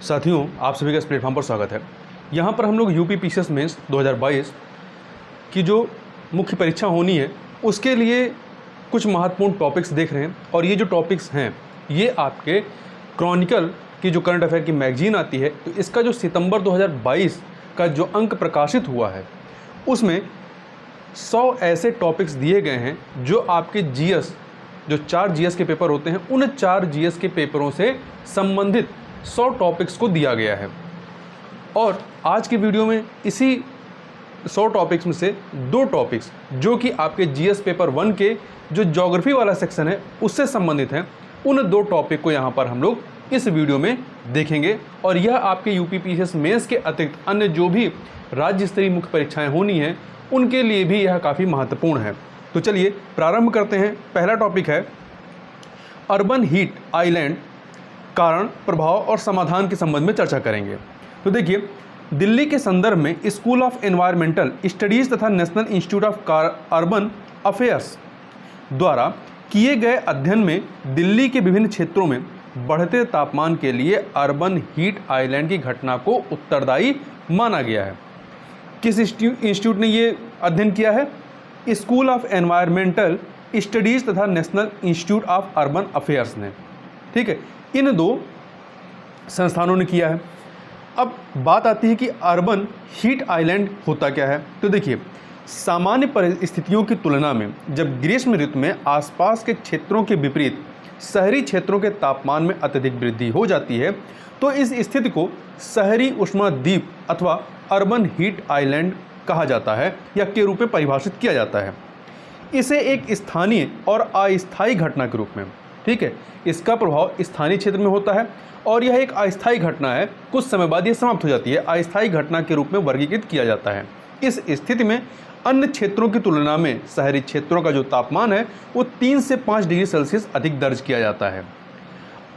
साथियों, आप सभी का इस प्लेटफॉर्म पर स्वागत है। यहाँ पर हम लोग यूपी पीसीएस मेंस 2022 की जो मुख्य परीक्षा होनी है उसके लिए कुछ महत्वपूर्ण टॉपिक्स देख रहे हैं। और ये जो टॉपिक्स हैं ये आपके क्रॉनिकल की जो करंट अफेयर की मैगजीन आती है, तो इसका जो सितंबर 2022 का जो अंक प्रकाशित हुआ है उसमें 100 ऐसे टॉपिक्स दिए गए हैं जो आपके जीएस, जो 4 जीएस के पेपर होते हैं, उन 4 जीएस के पेपरों से संबंधित 100 टॉपिक्स को दिया गया है। और आज की वीडियो में इसी 100 टॉपिक्स में से 2 टॉपिक्स जो कि आपके जीएस पेपर 1 के जो ज्योग्राफी वाला सेक्शन है उससे संबंधित हैं, उन 2 टॉपिक को यहाँ पर हम लोग इस वीडियो में देखेंगे। और यह आपके यूपी पीसीएस मेंस के अतिरिक्त अन्य जो भी राज्य स्तरीय मुख्य परीक्षाएं होनी हैं उनके लिए भी यह काफ़ी महत्वपूर्ण है। तो चलिए प्रारंभ करते हैं। पहला टॉपिक है अर्बन हीट आइलैंड, कारण, प्रभाव और समाधान के संबंध में चर्चा करेंगे। तो देखिए, दिल्ली के संदर्भ में स्कूल ऑफ एनवायरमेंटल स्टडीज़ तथा national institute of urban affairs द्वारा किए गए अध्ययन में दिल्ली के विभिन्न क्षेत्रों में बढ़ते तापमान के लिए अर्बन हीट आइलैंड की घटना को उत्तरदायी माना गया है। किस इंस्टीट्यूट ने ये अध्ययन किया है? स्कूल ऑफ एनवायरमेंटल स्टडीज़ तथा national institute of urban affairs ने। ठीक है, इन 2 संस्थानों ने किया है। अब बात आती है कि अर्बन हीट आइलैंड होता क्या है। तो देखिए, सामान्य परिस्थितियों की तुलना में जब ग्रीष्म ऋतु में आसपास के क्षेत्रों के विपरीत शहरी क्षेत्रों के तापमान में अत्यधिक वृद्धि हो जाती है तो इस स्थिति को शहरी उष्माद्वीप अथवा अर्बन हीट आइलैंड कहा जाता है या के रूप में परिभाषित किया जाता है। इसे एक स्थानीय और अस्थायी घटना के रूप में, ठीक है, इसका प्रभाव स्थानीय क्षेत्र में होता है और यह एक अस्थायी घटना है, कुछ समय बाद यह समाप्त हो जाती है, अस्थायी घटना के रूप में वर्गीकृत किया जाता है। इस स्थिति में अन्य क्षेत्रों की तुलना में शहरी क्षेत्रों का जो तापमान है वो 3 से 5 डिग्री सेल्सियस अधिक दर्ज किया जाता है।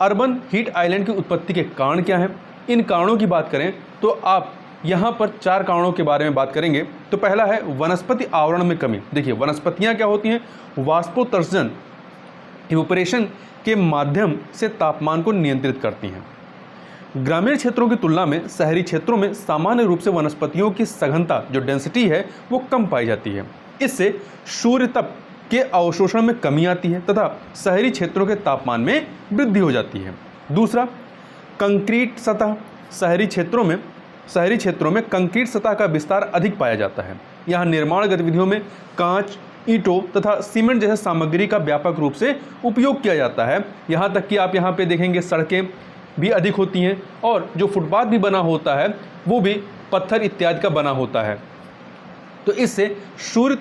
अर्बन हीट आइलैंड की उत्पत्ति के कारण क्या हैं? इन कारणों की बात करें तो आप यहाँ पर 4 कारणों के बारे में बात करेंगे। तो पहला है वनस्पति आवरण में कमी। देखिए, वनस्पतियाँ क्या होती हैं? वाष्पोत्सर्जन, इवेपोरेशन के माध्यम से तापमान को नियंत्रित करती हैं। ग्रामीण क्षेत्रों की तुलना में शहरी क्षेत्रों में सामान्य रूप से वनस्पतियों की सघनता, जो डेंसिटी है, वो कम पाई जाती है। इससे सूर्य तप के अवशोषण में कमी आती है तथा शहरी क्षेत्रों के तापमान में वृद्धि हो जाती है। दूसरा, कंक्रीट सतह। शहरी क्षेत्रों में कंक्रीट सतह का विस्तार अधिक पाया जाता है। यहाँ निर्माण गतिविधियों में कांच, ईंटों तथा सीमेंट जैसे सामग्री का व्यापक रूप से उपयोग किया जाता है। यहाँ तक कि आप यहाँ पे देखेंगे सड़कें भी अधिक होती हैं और जो फुटपाथ भी बना होता है वो भी पत्थर इत्यादि का बना होता है। तो इससे सूर्य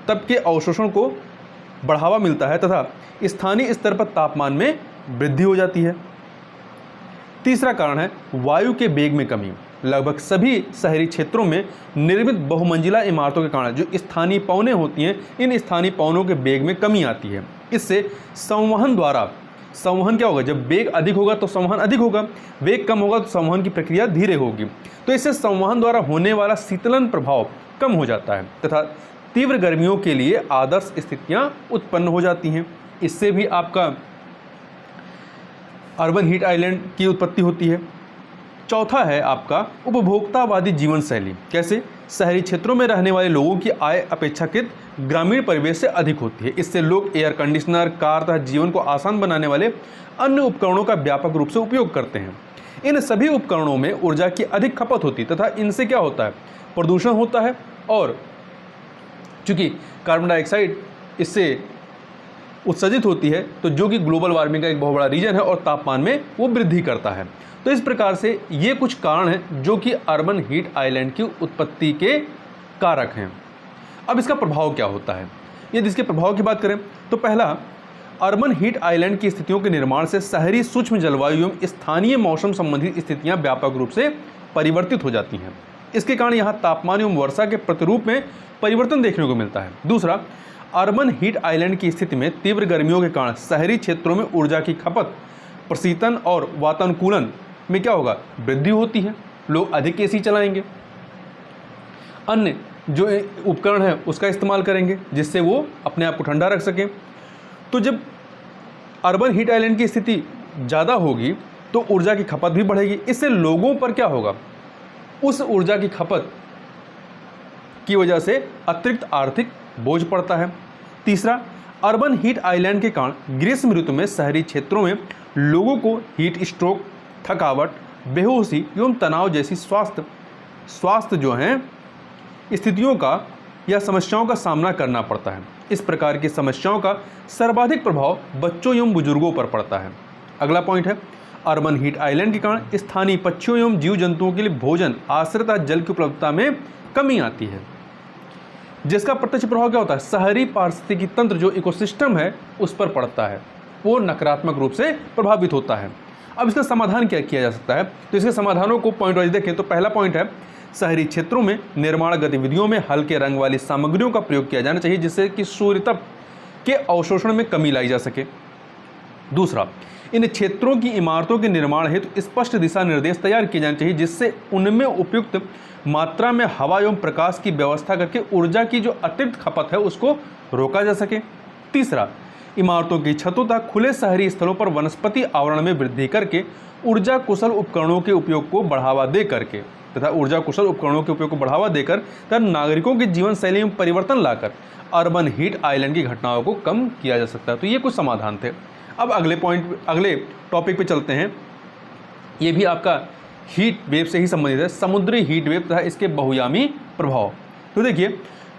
तप के अवशोषण को बढ़ावा मिलता है तथा स्थानीय स्तर पर तापमान में वृद्धि हो जाती है। तीसरा कारण है वायु के वेग में कमी। लगभग सभी शहरी क्षेत्रों में निर्मित बहुमंजिला इमारतों के कारण जो स्थानीय पवनें होती हैं, इन स्थानीय पवनों के वेग में कमी आती है। इससे संवहन क्या होगा? जब वेग अधिक होगा तो संवहन अधिक होगा, वेग कम होगा तो संवहन की प्रक्रिया धीरे होगी। तो इससे संवहन द्वारा होने वाला शीतलन प्रभाव कम हो जाता है तथा तीव्र गर्मियों के लिए आदर्श स्थितियाँ उत्पन्न हो जाती हैं। इससे भी आपका अर्बन हीट आइलैंड की उत्पत्ति होती है। चौथा है आपका उपभोक्तावादी जीवन शैली। कैसे? शहरी क्षेत्रों में रहने वाले लोगों की आय अपेक्षाकृत ग्रामीण परिवेश से अधिक होती है। इससे लोग एयर कंडीशनर, कार तथा जीवन को आसान बनाने वाले अन्य उपकरणों का व्यापक रूप से उपयोग करते हैं। इन सभी उपकरणों में ऊर्जा की अधिक खपत होती है तथा इनसे क्या होता है? प्रदूषण होता है और चूँकि कार्बन डाइऑक्साइड इससे उत्सर्जित होती है तो जो कि ग्लोबल वार्मिंग का एक बहुत बड़ा रीजन है और तापमान में वो वृद्धि करता है। तो इस प्रकार से ये कुछ कारण हैं जो कि अर्बन हीट आइलैंड की उत्पत्ति के कारक हैं। अब इसका प्रभाव क्या होता है? यदि इसके प्रभाव की बात करें तो पहला, अर्बन हीट आइलैंड की स्थितियों के निर्माण से शहरी सूक्ष्म जलवायु एवं स्थानीय मौसम संबंधी स्थितियां व्यापक रूप से परिवर्तित हो जाती हैं। इसके कारण यहाँ तापमान एवं वर्षा के प्रतिरूप में परिवर्तन देखने को मिलता है। दूसरा, अर्बन हीट आइलैंड की स्थिति में तीव्र गर्मियों के कारण शहरी क्षेत्रों में ऊर्जा की खपत, प्रशीतन और वातानुकूलन में क्या होगा? वृद्धि होती है। लोग अधिक एसी चलाएंगे, अन्य जो उपकरण है उसका इस्तेमाल करेंगे जिससे वो अपने आप को ठंडा रख सकें। तो जब अर्बन हीट आइलैंड की स्थिति ज़्यादा होगी तो ऊर्जा की खपत भी बढ़ेगी। इससे लोगों पर क्या होगा, उस ऊर्जा की खपत की वजह से अतिरिक्त आर्थिक बोझ पड़ता है। तीसरा, अर्बन हीट आइलैंड के कारण ग्रीष्म ऋतु में शहरी क्षेत्रों में लोगों को हीट स्ट्रोक, थकावट, बेहोशी एवं तनाव जैसी स्वास्थ्य जो हैं स्थितियों का या समस्याओं का सामना करना पड़ता है। इस प्रकार की समस्याओं का सर्वाधिक प्रभाव बच्चों एवं बुजुर्गों पर पड़ता है। अगला पॉइंट है, अर्बन हीट आइलैंड के कारण स्थानीय पक्षियों एवं जीव जंतुओं के लिए भोजन, आश्रय तथा जल की उपलब्धता में कमी आती है, जिसका प्रत्यक्ष प्रभाव क्या होता है, शहरी पारिस्थितिकी तंत्र जो इकोसिस्टम है उस पर पड़ता है, वो नकारात्मक रूप से प्रभावित होता है। अब इसका समाधान क्या किया जा सकता है, तो इसके समाधानों को पॉइंट वाइज देखें तो पहला पॉइंट है, शहरी क्षेत्रों में निर्माण गतिविधियों में हल्के रंग वाली सामग्रियों का प्रयोग किया जाना चाहिए जिससे कि सूर्य तप के अवशोषण में कमी लाई जा सके। दूसरा, इन क्षेत्रों की इमारतों के निर्माण हेतु स्पष्ट दिशा निर्देश तैयार किए जाने चाहिए जिससे उनमें उपयुक्त मात्रा में हवा एवं प्रकाश की व्यवस्था करके ऊर्जा की जो अतिरिक्त खपत है उसको रोका जा सके। तीसरा, इमारतों की छतों तथा खुले शहरी स्थलों पर वनस्पति आवरण में वृद्धि करके ऊर्जा कुशल उपकरणों के उपयोग को बढ़ावा दे करके तथा नागरिकों की जीवन शैली में परिवर्तन लाकर अर्बन हीट आइलैंड की घटनाओं को कम किया जा सकता है। तो ये कुछ समाधान थे। अब अगले टॉपिक पे चलते हैं। ये भी आपका हीट वेव से ही संबंधित है, समुद्री हीट वेव तथा इसके बहुयामी प्रभाव। तो देखिए,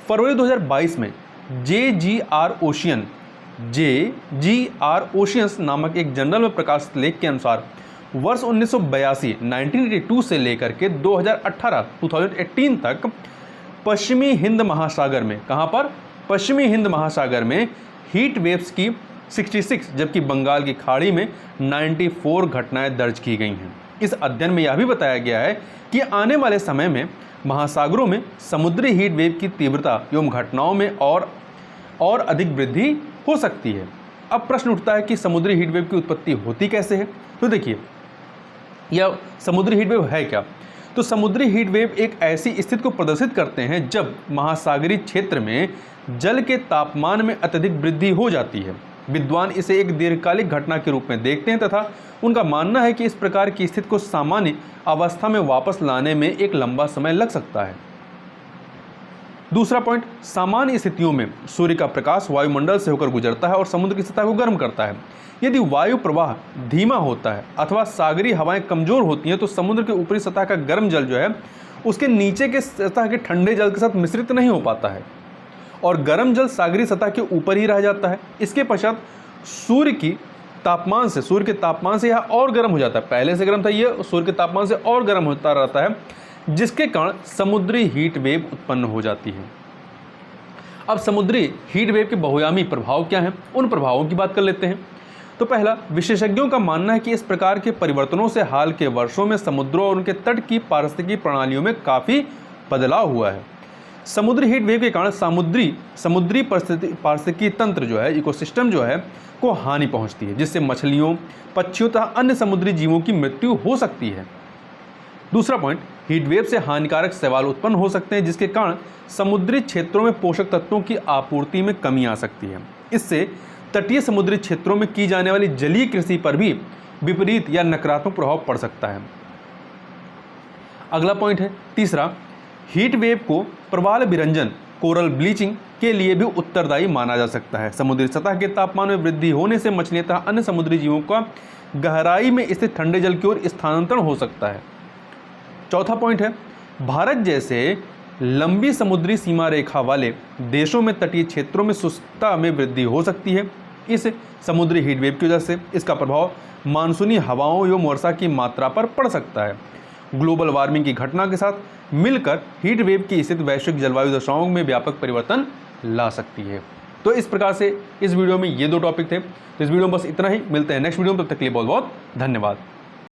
फरवरी 2022 में JGR ओशियंस नामक एक जर्नल में प्रकाशित लेख के अनुसार वर्ष 1982 से लेकर के 2018 तक पश्चिमी हिंद महासागर में, कहाँ पर, पश्चिमी हिंद महासागर में हीट वेव्स की 66 जबकि बंगाल की खाड़ी में 94 घटनाएं दर्ज की गई हैं। इस अध्ययन में यह भी बताया गया है कि आने वाले समय में महासागरों में समुद्री हीट वेव की तीव्रता एवं घटनाओं में और अधिक वृद्धि हो सकती है। अब प्रश्न उठता है कि समुद्री हीट वेव की उत्पत्ति होती कैसे है। तो देखिए, यह समुद्री हीट वेव है क्या, तो समुद्री हीट वेव एक ऐसी स्थिति को प्रदर्शित करते हैं जब महासागरीय क्षेत्र में जल के तापमान में अत्यधिक वृद्धि हो जाती है। विद्वान इसे एक दीर्घकालिक घटना के रूप में देखते हैं तथा उनका मानना है कि इस प्रकार की स्थिति को सामान्य अवस्था में वापस लाने में एक लंबा समय लग सकता है। दूसरा पॉइंट, सामान्य स्थितियों में सूर्य का प्रकाश वायुमंडल से होकर गुजरता है और समुद्र की सतह को गर्म करता है। यदि वायु प्रवाह धीमा होता है अथवा सागरीय हवाएं कमजोर होती हैं तो समुद्र के ऊपरी सतह का गर्म जल जो है उसके नीचे के सतह के ठंडे जल के साथ मिश्रित नहीं हो पाता है और गर्म जल सागरीय सतह के ऊपर ही रह जाता है। इसके पश्चात सूर्य के तापमान से यह और गर्म हो जाता है, पहले से गर्म था ये, सूर्य के तापमान से और गर्म होता रहता है, जिसके कारण समुद्री हीट वेव उत्पन्न हो जाती है। अब समुद्री हीट वेव के बहुयामी प्रभाव क्या हैं, उन प्रभावों की बात कर लेते हैं। तो पहला, विशेषज्ञों का मानना है कि इस प्रकार के परिवर्तनों से हाल के वर्षों में समुद्रों और उनके तट की पारिस्थितिकी प्रणालियों में काफ़ी बदलाव हुआ है। समुद्री हीट वेव के कारण समुद्री पारिस्थितिकी तंत्र जो है, इकोसिस्टम जो है, को हानि पहुंचती है, जिससे मछलियों, पक्षियों तथा अन्य समुद्री जीवों की मृत्यु हो सकती है। दूसरा पॉइंट, हीट वेव से हानिकारक शैवाल उत्पन्न हो सकते हैं जिसके कारण समुद्री क्षेत्रों में पोषक तत्वों की आपूर्ति में कमी आ सकती है। इससे तटीय समुद्री क्षेत्रों में की जाने वाली जलीय कृषि पर भी विपरीत या नकारात्मक प्रभाव पड़ सकता है। अगला पॉइंट है तीसरा, हीट वेव को प्रवाल विरंजन, कोरल ब्लीचिंग के लिए भी उत्तरदायी माना जा सकता है। समुद्री सतह के तापमान में वृद्धि होने से मछलियां तथा अन्य समुद्री जीवों का गहराई में स्थित ठंडे जल की ओर स्थानांतरण हो सकता है। चौथा पॉइंट है, भारत जैसे लंबी समुद्री सीमा रेखा वाले देशों में तटीय क्षेत्रों में शुष्कता में वृद्धि हो सकती है। इस समुद्री हीट वेव की वजह से इसका प्रभाव मानसूनी हवाओं एवं वर्षा की मात्रा पर पड़ सकता है। ग्लोबल वार्मिंग की घटना के साथ मिलकर हीट वेव की स्थिति वैश्विक जलवायु दशाओं में व्यापक परिवर्तन ला सकती है। तो इस प्रकार से इस वीडियो में ये दो टॉपिक थे। तो इस वीडियो में बस इतना ही, मिलते हैं नेक्स्ट वीडियो में, तब तक के लिए बहुत बहुत धन्यवाद।